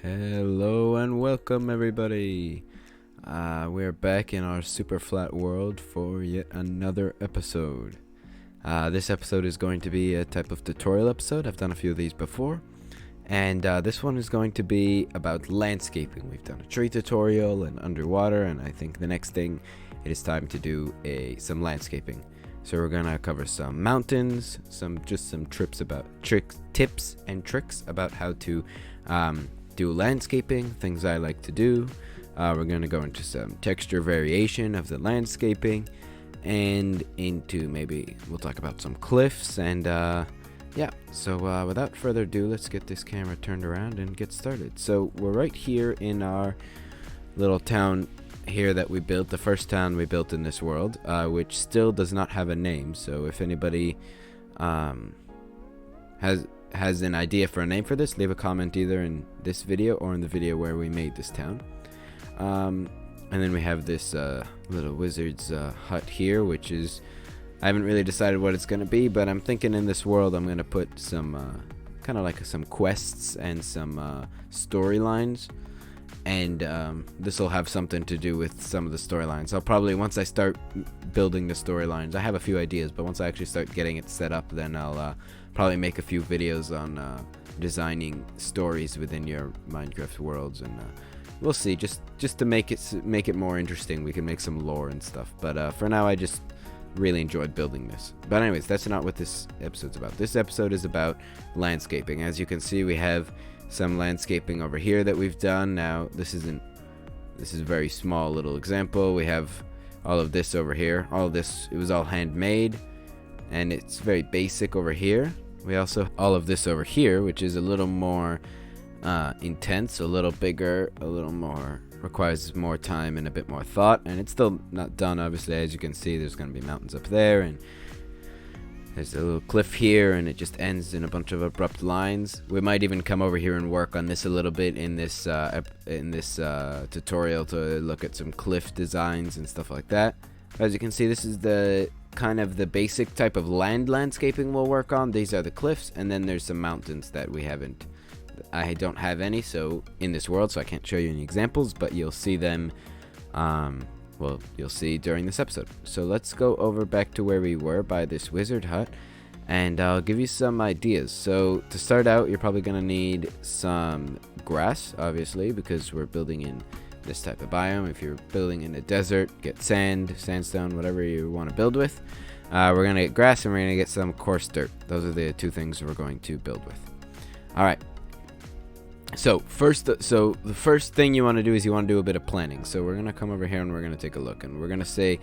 Hello and welcome everybody. We're back in our super flat world for yet another episode. This episode is going to be a type of tutorial episode. I've done a few of these before. And this one is going to be about landscaping. We've done a tree tutorial and underwater, and I think the next thing it is time to do some landscaping. So we're gonna cover some mountains, some tips and tricks about how to do landscaping, things I like to do. We're going to go into some texture variation of the landscaping, and into maybe we'll talk about some cliffs, and yeah. So without further ado, let's get this camera turned around and get started. So we're right here in our little town here that we built, the first town we built in this world, which still does not have a name. So if anybody has an idea for a name for this, leave a comment either in this video or in the video where we made this town. And then we have this little wizard's hut here, which is, I haven't really decided what it's going to be, but I'm thinking in this world I'm going to put some kind of like some quests and some storylines, and this will have something to do with some of the storylines. I'll probably, once I start building the storylines, I have a few ideas, but once I actually start getting it set up, then I'll probably make a few videos on designing stories within your Minecraft worlds, and we'll see. Just to make it more interesting, we can make some lore and stuff. But for now, I just really enjoyed building this. But anyways, that's not what this episode's about. This episode is about landscaping. As you can see, we have some landscaping over here that we've done. Now, this is a very small little example. We have all of this over here. All of this, it was all handmade, and it's very basic over here. We also all of this over here, which is a little more intense, a little bigger, a little more, requires more time and a bit more thought, and it's still not done. Obviously, as you can see, there's going to be mountains up there, and there's a little cliff here, and it just ends in a bunch of abrupt lines. We might even come over here and work on this a little bit in this tutorial to look at some cliff designs and stuff like that. As you can see, this is the kind of the basic type of landscaping we'll work on. These are the cliffs, and then there's some mountains that I don't have any so in this world, so I can't show you any examples, but you'll see them you'll see during this episode. So let's go over back to where we were by this wizard hut, and I'll give you some ideas. So to start out, you're probably going to need some grass, obviously, because we're building in this type of biome. If you're building in a desert, get sand, sandstone, whatever you want to build with. We're going to get grass, and we're going to get some coarse dirt. Those are the two things we're going to build with. Alright, so the first thing you want to do is you want to do a bit of planning. So we're going to come over here and we're going to take a look, and we're going to say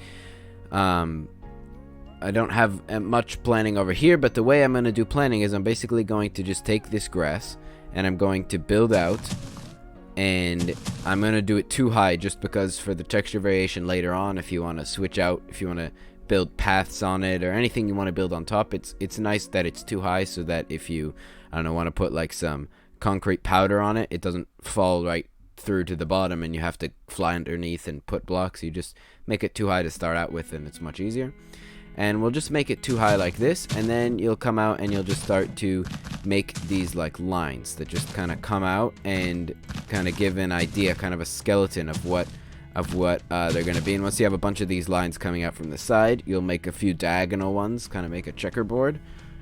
I don't have much planning over here, but the way I'm going to do planning is I'm basically going to just take this grass and I'm going to build out, and I'm going to do it too high just because for the texture variation later on, if you want to switch out, if you want to build paths on it or anything you want to build on top, it's nice that it's too high so that if you, I don't know, want to put like some concrete powder on it, it doesn't fall right through to the bottom and you have to fly underneath and put blocks. You just make it too high to start out with, and it's much easier. And we'll just make it too high like this, and then you'll come out and you'll just start to make these like lines that just kind of come out and kind of give an idea, kind of a skeleton of what they're going to be. And once you have a bunch of these lines coming out from the side, you'll make a few diagonal ones, kind of make a checkerboard,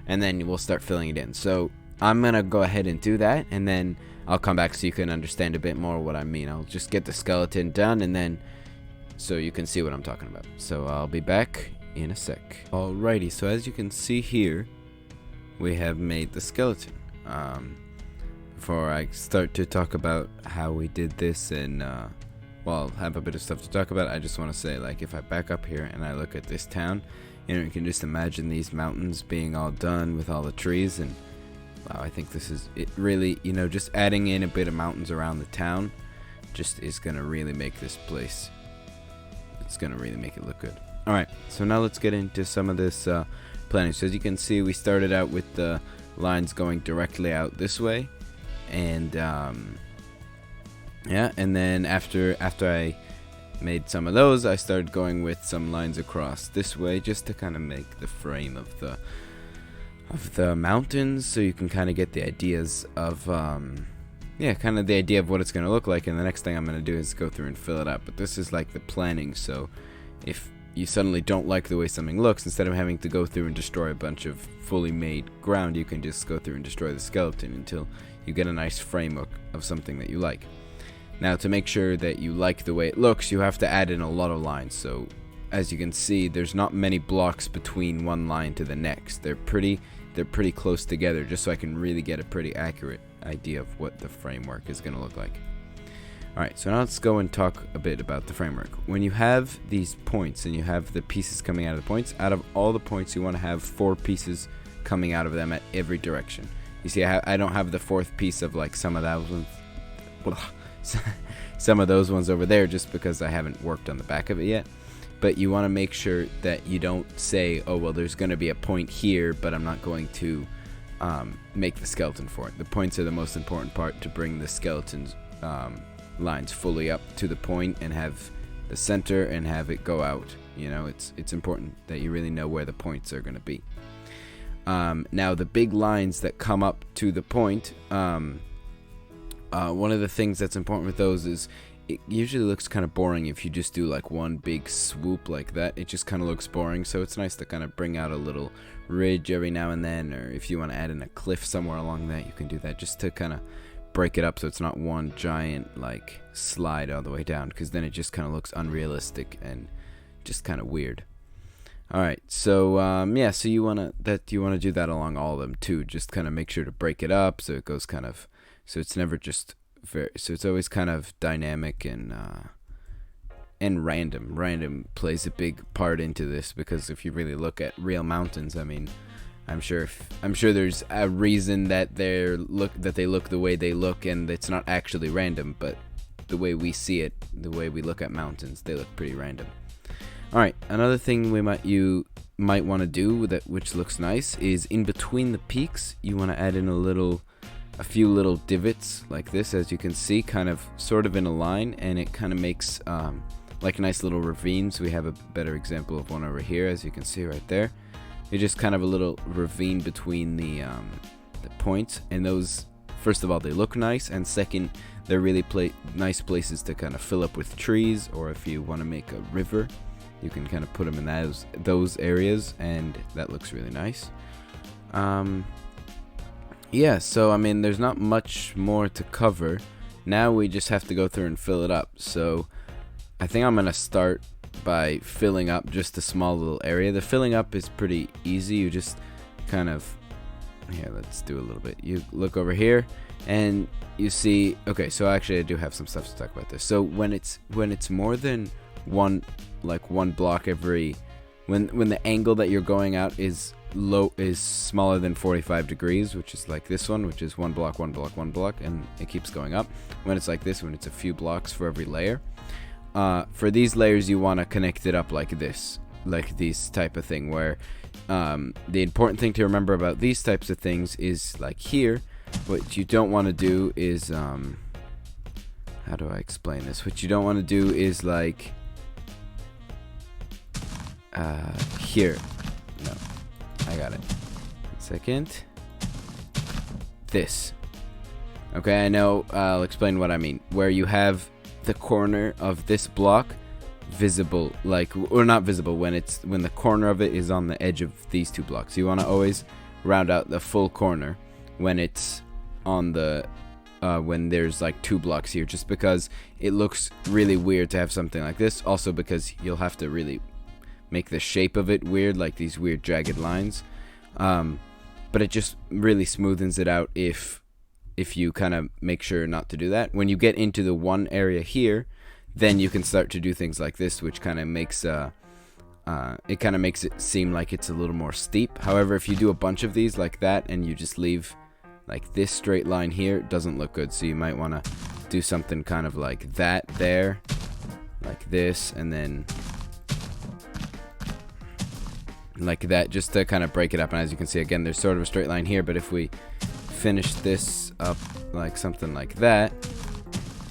and then we'll start filling it in. So I'm going to go ahead and do that, and then I'll come back so you can understand a bit more what I mean. I'll just get the skeleton done, and then so you can see what I'm talking about. So I'll be back in a sec. Alrighty, so as you can see here, we have made the skeleton. Before I start to talk about how we did this and well, have a bit of stuff to talk about, I just want to say, like, if I back up here and I look at this town, you can just imagine these mountains being all done with all the trees, and wow, I think this is it. Really, just adding in a bit of mountains around the town just is gonna really make this place, it's gonna really make it look good. Alright, so now let's get into some of this planning. So as you can see, we started out with the lines going directly out this way, and yeah, and then after I made some of those, I started going with some lines across this way just to kind of make the frame of the mountains, so you can kind of get the ideas of yeah, kind of the idea of what it's going to look like, and the next thing I'm going to do is go through and fill it up. But this is like the planning, so if you suddenly don't like the way something looks, instead of having to go through and destroy a bunch of fully made ground, you can just go through and destroy the skeleton until you get a nice framework of something that you like. Now, to make sure that you like the way it looks, you have to add in a lot of lines. So as you can see, there's not many blocks between one line to the next. They're pretty close together, just so I can really get a pretty accurate idea of what the framework is going to look like. Alright, so now let's go and talk a bit about the framework. When you have these points and you have the pieces coming out of the points, out of all the points you want to have 4 pieces coming out of them at every direction. You see, I don't have the 4th piece of like some of those ones over there just because I haven't worked on the back of it yet. But you want to make sure that you don't say, oh well, there's going to be a point here, but I'm not going to make the skeleton for it. The points are the most important part to bring the skeleton's lines fully up to the point and have the center and have it go out. You know, it's important that you really know where the points are going to be. Now the big lines that come up to the point, one of the things that's important with those is it usually looks kind of boring if you just do like one big swoop like that. It just kind of looks boring, so it's nice to kind of bring out a little ridge every now and then, or if you want to add in a cliff somewhere along that, you can do that just to kind of break it up so it's not one giant like slide all the way down, because then it just kind of looks unrealistic and just kind of weird. Alright, so yeah, so you want to do that along all of them too. Just kind of make sure to break it up so it goes kind of, so it's never just so it's always kind of dynamic and random. Random plays a big part into this, because if you really look at real mountains, I mean, I'm sure there's a reason that they look the way they look, and it's not actually random, but the way we see it, the way we look at mountains, they look pretty random. All right, another thing you might want to do with it, which looks nice, is in between the peaks, you want to add in a few little divots like this, as you can see, kind of sort of in a line, and it kind of makes like nice little ravines. We have a better example of one over here, as you can see right there. It's just kind of a little ravine between the points, and those, first of all, they look nice, and second, they're really nice places to kind of fill up with trees, or if you want to make a river, you can kind of put them in those areas, and that looks really nice. Yeah, so I mean, there's not much more to cover. Now we just have to go through and fill it up. So I think I'm gonna start by filling up just a small little area. The filling up is pretty easy. You just kind of, here, let's do a little bit. You look over here and you see, okay, so actually I do have some stuff to talk about this. So when it's more than one block every, when the angle that you're going out is smaller than 45 degrees, which is like this one, which is one block, and it keeps going up. When it's like this, when it's a few blocks for every layer, for these layers you want to connect it up like this, like this type of thing, where the important thing to remember about these types of things is, like here, what you don't want to do is how do I explain this? What you don't want to do is like here. No, I got it. Second. This. Okay, I know. I'll explain what I mean. Where you have the corner of this block visible, like, or not visible, when the corner of it is on the edge of these two blocks. You want to always round out the full corner when it's on the when there's like 2 blocks here, just because it looks really weird to have something like this. Also because you'll have to really make the shape of it weird, like these weird jagged lines, but it just really smoothens it out if you kind of make sure not to do that. When you get into the one area here, then you can start to do things like this, which kind of makes it seem like it's a little more steep. However, if you do a bunch of these like that and you just leave like this straight line here, it doesn't look good. So you might want to do something kind of like that there, like this, and then like that, just to kind of break it up. And as you can see, again, there's sort of a straight line here, but if we finish this up like something like that,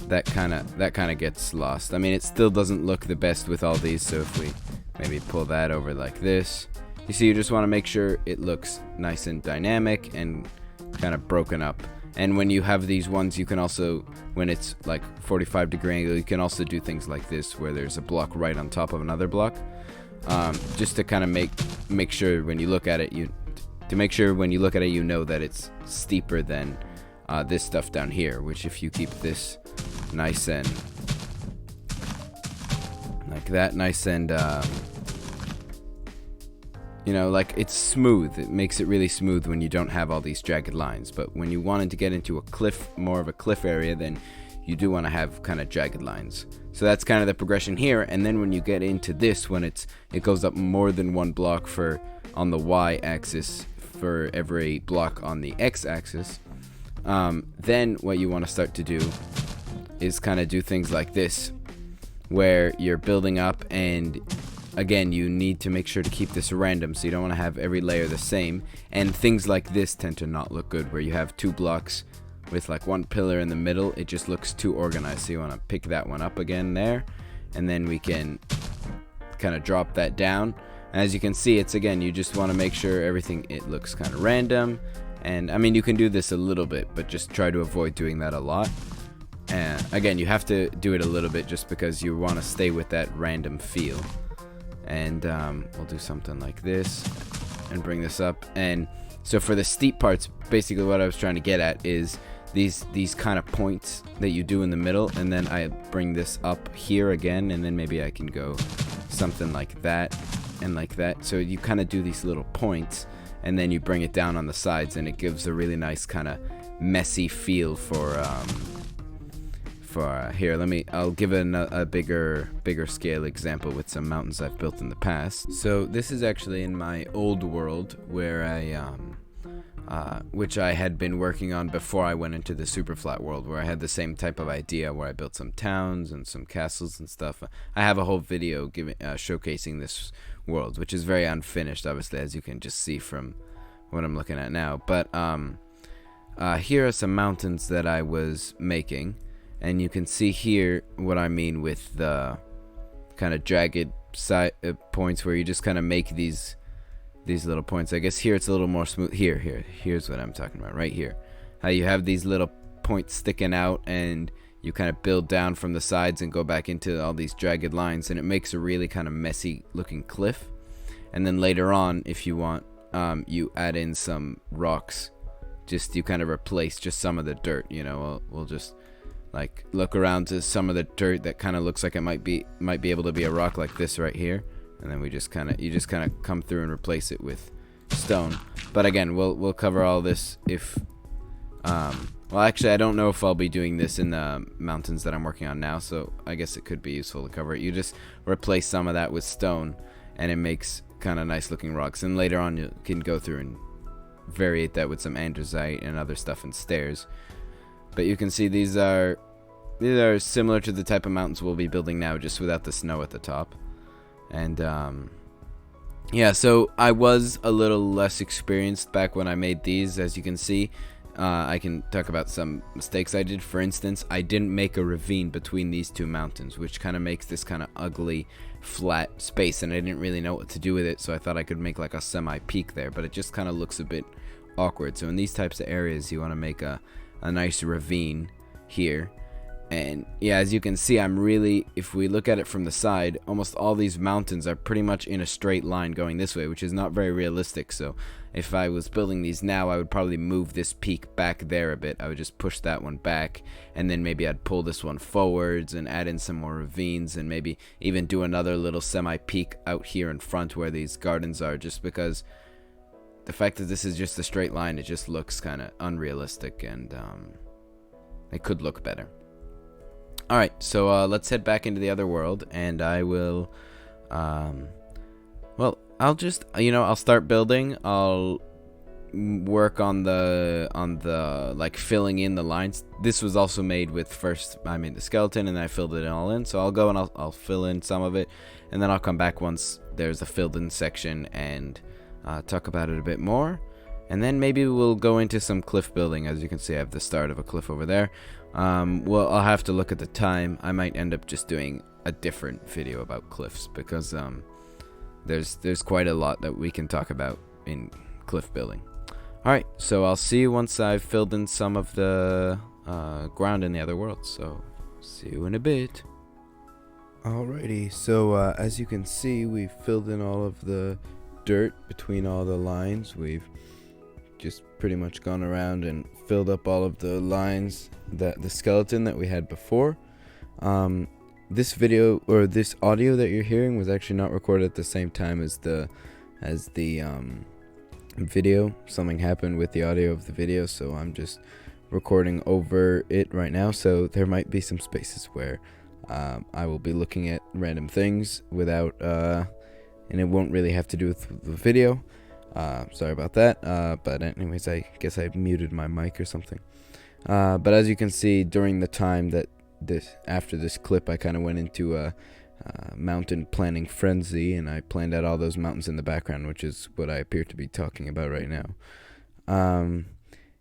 that kind of gets lost. I mean, it still doesn't look the best with all these, so if we maybe pull that over like this, you see, you just want to make sure it looks nice and dynamic and kind of broken up. And when you have these ones, you can also, when it's like 45-degree angle, you can also do things like this where there's a block right on top of another block, just to kind of make sure when you look at it, you know that it's steeper than this stuff down here, which if you keep this nice and like that, nice and you know, like it's smooth. It makes it really smooth when you don't have all these jagged lines. But when you wanted to get into a cliff, more of a cliff area, then you do want to have kind of jagged lines. So that's kind of the progression here. And then when you get into this, when it goes up more than one block for on the y-axis for every block on the x-axis, then what you want to start to do is kind of do things like this, where you're building up, and again, you need to make sure to keep this random, so you don't want to have every layer the same. And things like this tend to not look good, where you have two blocks with like one pillar in the middle. It just looks too organized, so you want to pick that one up again there, and then we can kind of drop that down. And as you can see, it's again, you just want to make sure everything, it looks kind of random. And I mean, you can do this a little bit, but just try to avoid doing that a lot. And again, you have to do it a little bit just because you want to stay with that random feel. And we'll do something like this and bring this up. And so for the steep parts, basically what I was trying to get at is these kind of points that you do in the middle, and then I bring this up here again, and then maybe I can go something like that and like that. So you kind of do these little points, and then you bring it down on the sides, and it gives a really nice kind of messy feel for here. I'll give it a bigger scale example with some mountains I've built in the past. So this is actually in my old world where which I had been working on before I went into the super flat world, where I had the same type of idea, where I built some towns and some castles and stuff. I have a whole video showcasing this world, which is very unfinished, obviously, as you can just see from what I'm looking at now. But here are some mountains that I was making. And you can see here what I mean with the kind of jagged side points, where you just kind of make these little points. I guess here it's a little more smooth. Here's what I'm talking about right here. How you have these little points sticking out, and you kind of build down from the sides and go back into all these jagged lines, and it makes a really kind of messy looking cliff. And then later on, if you want, you add in some rocks. You kind of replace just some of the dirt. You know, we'll just like look around to some of the dirt that kind of looks like it might be able to be a rock, like this right here, and then you just kind of come through and replace it with stone. But again, we'll cover all this if well, actually, I don't know if I'll be doing this in the mountains that I'm working on now, so I guess it could be useful to cover it. You just replace some of that with stone, and it makes kind of nice looking rocks. And later on, you can go through and variate that with some andesite and other stuff and stairs. But you can see these are similar to the type of mountains we'll be building now, just without the snow at the top. And yeah, so I was a little less experienced back when I made these. As you can see, I can talk about some mistakes I did. For instance, I didn't make a ravine between these two mountains, which kind of makes this kind of ugly flat space, and I didn't really know what to do with it, so I thought I could make like a semi-peak there, but it just kind of looks a bit awkward. So in these types of areas, you want to make a nice ravine here. And yeah, as you can see, if we look at it from the side, almost all these mountains are pretty much in a straight line going this way, which is not very realistic. So if I was building these now, I would probably move this peak back there a bit. I would just push that one back, and then maybe I'd pull this one forwards and add in some more ravines, and maybe even do another little semi-peak out here in front where these gardens are, just because the fact that this is just a straight line, it just looks kind of unrealistic, and it could look better. Alright, so let's head back into the other world, and I will, well, I'll just, I'll start building. I'll work on the like filling in the lines. This was also made with, first I made the skeleton and then I filled it all in. So I'll go and I'll fill in some of it, and then I'll come back once there's a filled in section and talk about it a bit more. And then maybe we'll go into some cliff building. As you can see, I have the start of a cliff over there. Well, I'll have to look at the time. I might end up just doing a different video about cliffs, because there's quite a lot that we can talk about in cliff building. Alright, so I'll see you once I've filled in some of the ground in the other world. So, see you in a bit. Alrighty, so as you can see, we've filled in all of the dirt between all the lines. We've just pretty much gone around and filled up all of the lines, that the skeleton that we had before. This video, or this audio that you're hearing, was actually not recorded at the same time as the video. Something happened with the audio of the video, so I'm just recording over it right now. So there might be some spaces where I will be looking at random things without and it won't really have to do with the video. Sorry about that. But anyways, I guess I muted my mic or something. But as you can see, during the time that after this clip, I kind of went into a mountain planning frenzy, and I planned out all those mountains in the background, which is what I appear to be talking about right now.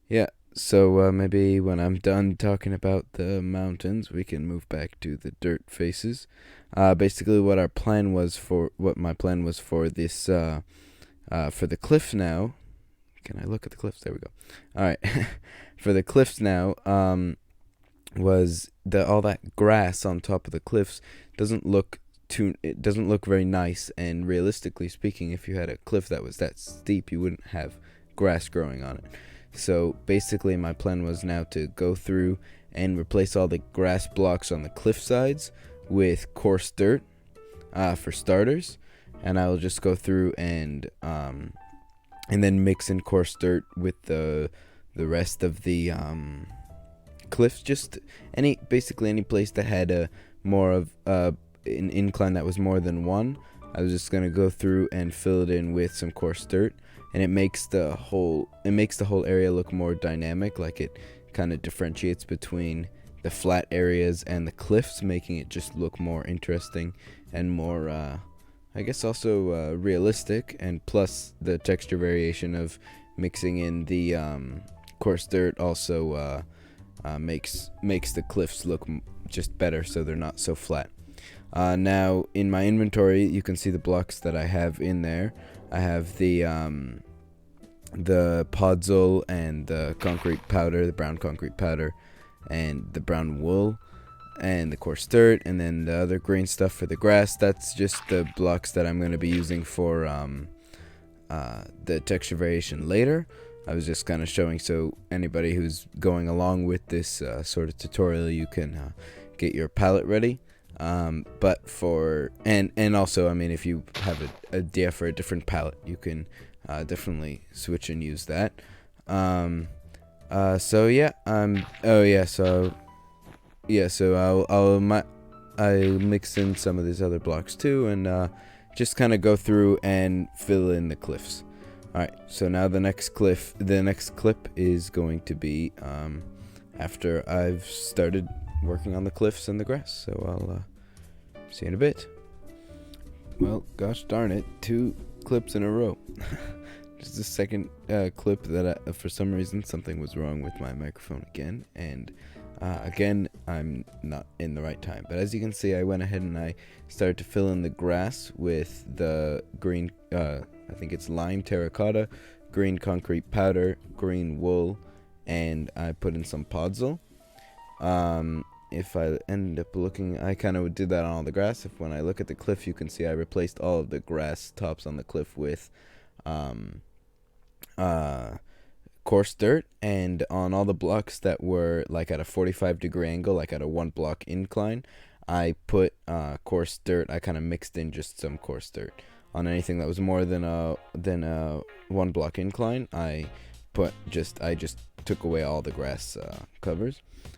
Yeah, so maybe when I'm done talking about the mountains, we can move back to the dirt faces. Basically, what my plan was for this for the cliffs now. Can I look at the cliffs? There we go. All right, for the cliffs now, was all that grass on top of the cliffs doesn't look very nice, and realistically speaking, if you had a cliff that was that steep, you wouldn't have grass growing on it. So basically my plan was now to go through and replace all the grass blocks on the cliff sides with coarse dirt for starters, and I will just go through and then mix in coarse dirt with the rest of the cliffs. Just basically any place that had a more of an incline that was more than one, I was just gonna go through and fill it in with some coarse dirt, and it makes the whole area look more dynamic. Like, it kind of differentiates between the flat areas and the cliffs, making it just look more interesting and more I guess also realistic. And plus the texture variation of mixing in the coarse dirt also makes the cliffs look just better, so they're not so flat. Now in my inventory, you can see the blocks that I have in there. I have the podzol and the concrete powder, the brown concrete powder, and the brown wool, and the coarse dirt, and then the other green stuff for the grass. That's just the blocks that I'm going to be using for the texture variation later. I was just kind of showing, so anybody who's going along with this sort of tutorial, you can get your palette ready. But for and also, I mean, if you have a idea for a different palette, you can definitely switch and use that. So yeah, I'll mix in some of these other blocks too, and just kind of go through and fill in the cliffs. Alright, so now the next clip is going to be after I've started working on the cliffs and the grass. So I'll see you in a bit. Well, gosh darn it, 2 clips in a row. Just the second clip that for some reason something was wrong with my microphone again, and again I'm not in the right time. But as you can see, I went ahead and I started to fill in the grass with the green I think it's lime terracotta, green concrete powder, green wool, and I put in some podzol. If I end up looking, I kind of did that on all the grass. When I look at the cliff, you can see I replaced all of the grass tops on the cliff with coarse dirt, and on all the blocks that were like at a 45-degree angle, like at a 1-block incline, I put coarse dirt. I kind of mixed in just some coarse dirt. On anything that was more than a 1-block incline, I just took away all the grass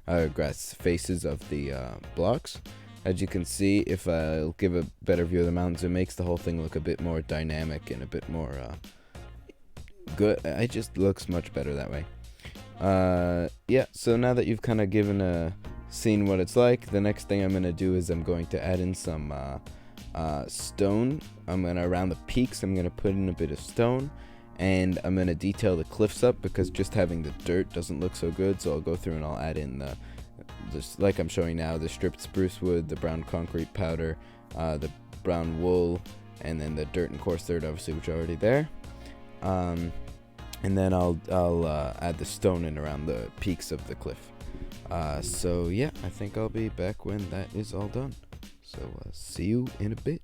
grass faces of the blocks. As you can see, if I'll give a better view of the mountains, it makes the whole thing look a bit more dynamic and a bit more good. It just looks much better that way. Yeah, so now that you've kind of seen what it's like, the next thing I'm going to do is I'm going to add in some stone. Around the peaks, I'm going to put in a bit of stone, and I'm going to detail the cliffs up, because just having the dirt doesn't look so good. So I'll go through and I'll add in just like I'm showing now, the stripped spruce wood, the brown concrete powder, the brown wool, and then the dirt and coarse dirt, obviously, which are already there. and then I'll add the stone in around the peaks of the cliff. So yeah, I think I'll be back when that is all done. So see you in a bit.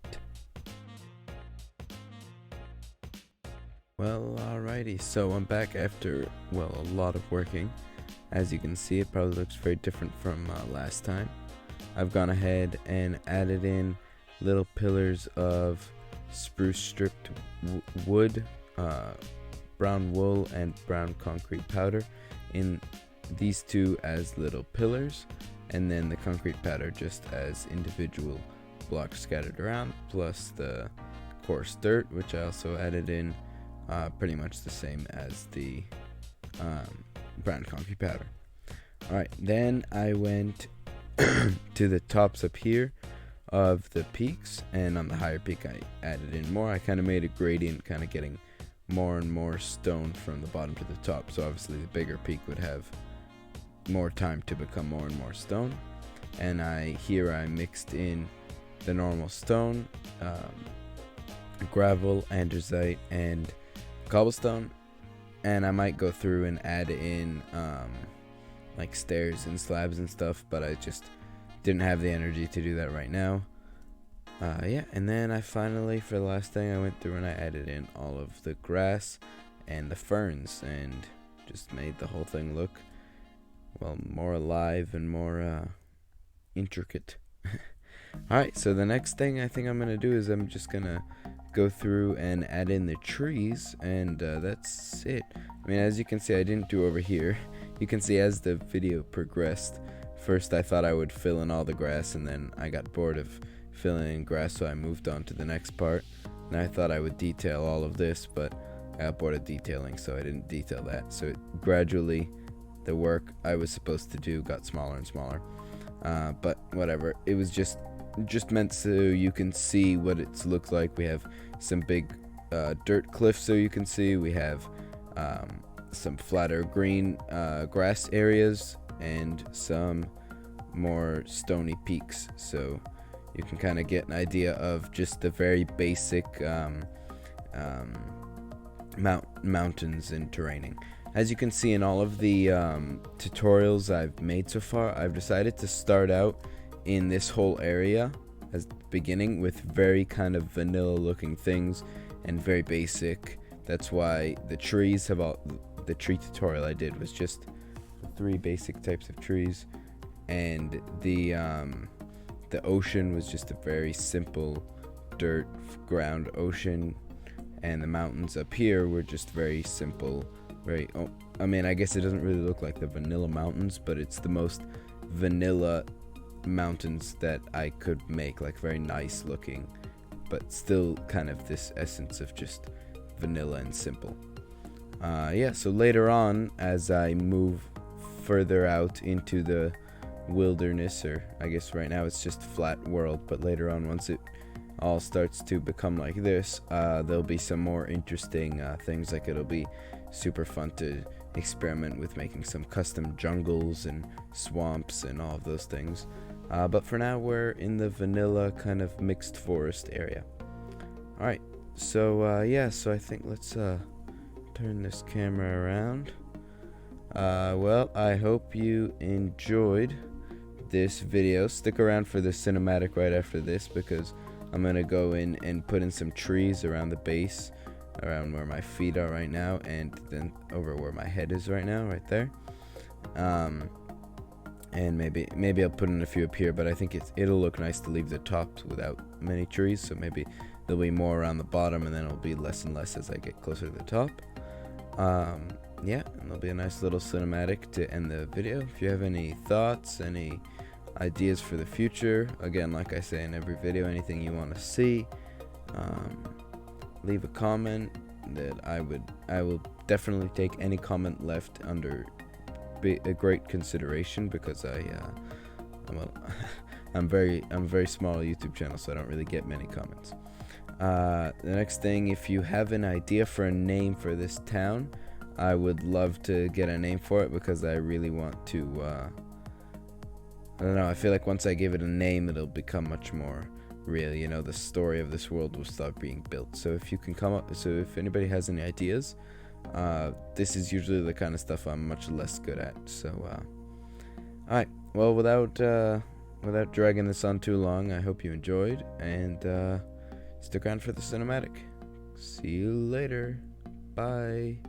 Well, alrighty, so I'm back after, well, a lot of working. As you can see, it probably looks very different from last time. I've gone ahead and added in little pillars of spruce stripped wood, brown wool, and brown concrete powder in these two as little pillars, and then the concrete powder just as individual blocks scattered around, plus the coarse dirt, which I also added in pretty much the same as the brown concrete powder. Alright, then I went to the tops up here of the peaks, and on the higher peak I added in more. I kind of made a gradient, kind of getting more and more stone from the bottom to the top, so obviously the bigger peak would have more time to become more and more stone. And I mixed in the normal stone, gravel, andesite, and cobblestone, and I might go through and add in like stairs and slabs and stuff, but I just didn't have the energy to do that right now. Yeah, and then I finally, for the last thing, I went through and I added in all of the grass and the ferns, and just made the whole thing look, well, more alive and more intricate. Alright, so the next thing I think I'm gonna do is I'm just gonna go through and add in the trees, and that's it. I mean, as you can see, I didn't do over here. You can see as the video progressed, first I thought I would fill in all the grass, and then I got bored of filling in grass, so I moved on to the next part. And I thought I would detail all of this, but I got bored of detailing, so I didn't detail that. So gradually the work I was supposed to do got smaller and smaller, but whatever. It was just meant so you can see what it looks like. We have some big dirt cliffs, so you can see we have some flatter green grass areas and some more stony peaks, so you can kind of get an idea of just the very basic mountains and terraining. As you can see in all of the tutorials I've made so far, I've decided to start out in this whole area as the beginning with very kind of vanilla looking things and very basic. That's why the trees have all, the tree tutorial I did was just the 3 basic types of trees, and the ocean was just a very simple dirt ground ocean, and the mountains up here were just very simple, very, I mean, I guess it doesn't really look like the vanilla mountains, but it's the most vanilla mountains that I could make, like very nice looking, but still kind of this essence of just vanilla and simple. Yeah, so later on, as I move further out into the wilderness, or I guess right now it's just flat world, but later on, once it all starts to become like this, there'll be some more interesting things. Like, it'll be super fun to experiment with making some custom jungles and swamps and all of those things, but for now we're in the vanilla kind of mixed forest area. Alright, so yeah, so I think let's turn this camera around. Well, I hope you enjoyed this video. Stick around for the cinematic right after this, because I'm gonna go in and put in some trees around the base, around where my feet are right now, and then over where my head is right now, right there. And maybe I'll put in a few up here, but I think it'll look nice to leave the tops without many trees, so maybe there'll be more around the bottom, and then it'll be less and less as I get closer to the top. Yeah, and there'll be a nice little cinematic to end the video. If you have any thoughts, any ideas for the future, again, like I say in every video, anything you want to see, leave a comment. That I will definitely take any comment left under a great consideration, because I'm very small YouTube channel, so I don't really get many comments. The next thing, if you have an idea for a name for this town, I would love to get a name for it, because I really want to, I don't know, I feel like once I give it a name, it'll become much more real, you know, the story of this world will start being built. So if you can come up, so if anybody has any ideas, This is usually the kind of stuff I'm much less good at. So, alright. Well, without dragging this on too long, I hope you enjoyed, and stick around for the cinematic. See you later. Bye.